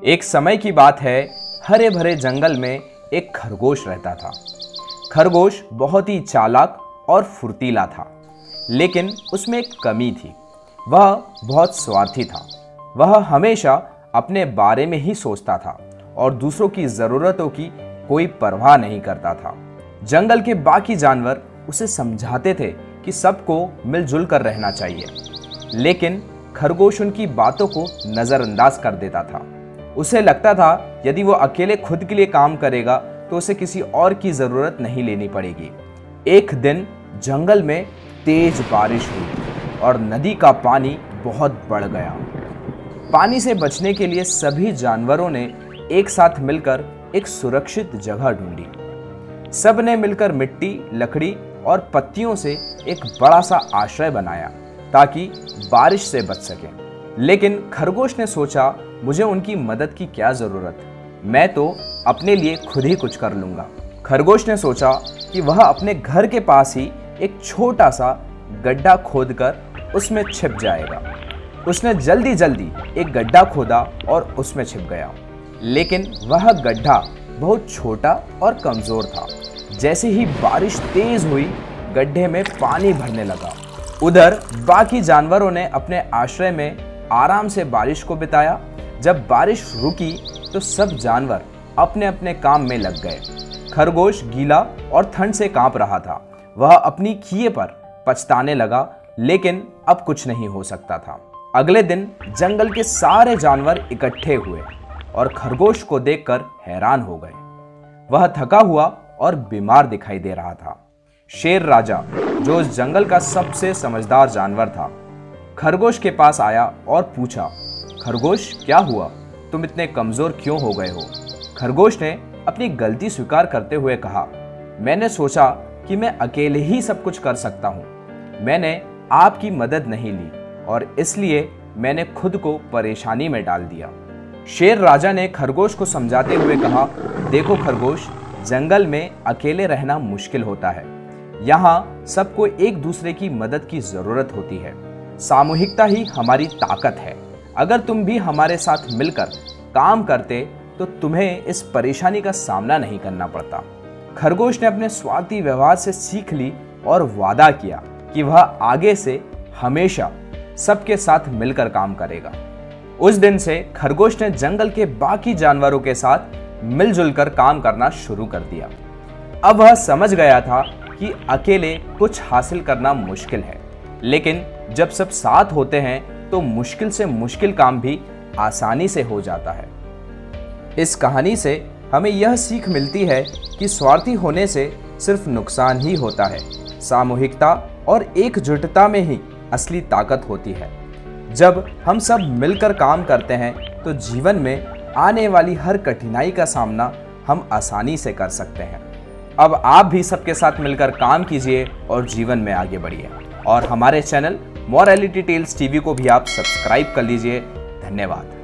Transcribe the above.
एक समय की बात है, हरे भरे जंगल में एक खरगोश रहता था। खरगोश बहुत ही चालाक और फुर्तीला था, लेकिन उसमें एक कमी थी। वह बहुत स्वार्थी था। वह हमेशा अपने बारे में ही सोचता था और दूसरों की ज़रूरतों की कोई परवाह नहीं करता था। जंगल के बाकी जानवर उसे समझाते थे कि सबको मिलजुल कर रहना चाहिए, लेकिन खरगोश उनकी बातों को नज़रअंदाज कर देता था। उसे लगता था यदि वो अकेले खुद के लिए काम करेगा तो उसे किसी और की ज़रूरत नहीं लेनी पड़ेगी। एक दिन जंगल में तेज बारिश हुई और नदी का पानी बहुत बढ़ गया। पानी से बचने के लिए सभी जानवरों ने एक साथ मिलकर एक सुरक्षित जगह ढूंढी। सब ने मिलकर मिट्टी, लकड़ी और पत्तियों से एक बड़ा सा आश्रय बनाया ताकि बारिश से बच सकें। लेकिन खरगोश ने सोचा, मुझे उनकी मदद की क्या ज़रूरत, मैं तो अपने लिए खुद ही कुछ कर लूँगा। खरगोश ने सोचा कि वह अपने घर के पास ही एक छोटा सा गड्ढा खोदकर उसमें छिप जाएगा। उसने जल्दी जल्दी एक गड्ढा खोदा और उसमें छिप गया, लेकिन वह गड्ढा बहुत छोटा और कमज़ोर था। जैसे ही बारिश तेज़ हुई, गड्ढे में पानी भरने लगा। उधर बाकी जानवरों ने अपने आश्रय में आराम से बारिश को बिताया। जब बारिश रुकी तो सब जानवर अपने अपने काम में लग गए। खरगोश गीला और ठंड से कांप रहा था। वह अपनी किए पर पछताने लगा, लेकिन अब कुछ नहीं हो सकता था। अगले दिन जंगल के सारे जानवर इकट्ठे हुए और खरगोश को देखकर हैरान हो गए। वह थका हुआ और बीमार दिखाई दे रहा था। शेर राजा, जो उस जंगल का सबसे समझदार जानवर था, खरगोश के पास आया और पूछा, खरगोश क्या हुआ, तुम इतने कमज़ोर क्यों हो गए हो? खरगोश ने अपनी गलती स्वीकार करते हुए कहा, मैंने सोचा कि मैं अकेले ही सब कुछ कर सकता हूँ। मैंने आपकी मदद नहीं ली और इसलिए मैंने खुद को परेशानी में डाल दिया। शेर राजा ने खरगोश को समझाते हुए कहा, देखो खरगोश, जंगल में अकेले रहना मुश्किल होता है। यहाँ सबको एक दूसरे की मदद की ज़रूरत होती है। सामूहिकता ही हमारी ताकत है। अगर तुम भी हमारे साथ मिलकर काम करते तो तुम्हें इस परेशानी का सामना नहीं करना पड़ता। खरगोश ने अपने स्वार्थी व्यवहार से सीख ली और वादा किया कि वह आगे से हमेशा सबके साथ मिलकर काम करेगा। उस दिन से खरगोश ने जंगल के बाकी जानवरों के साथ मिलजुल कर काम करना शुरू कर दिया। अब वह समझ गया था कि अकेले कुछ हासिल करना मुश्किल है, लेकिन जब सब साथ होते हैं तो मुश्किल से मुश्किल काम भी आसानी से हो जाता है। इस कहानी से हमें यह सीख मिलती है कि स्वार्थी होने से सिर्फ नुकसान ही होता है। सामूहिकता और एकजुटता में ही असली ताकत होती है। जब हम सब मिलकर काम करते हैं तो जीवन में आने वाली हर कठिनाई का सामना हम आसानी से कर सकते हैं। अब आप भी सबके साथ मिलकर काम कीजिए और जीवन में आगे बढ़िए। और हमारे चैनल मोरालिटी टेल्स टीवी को भी आप सब्सक्राइब कर लीजिए। धन्यवाद।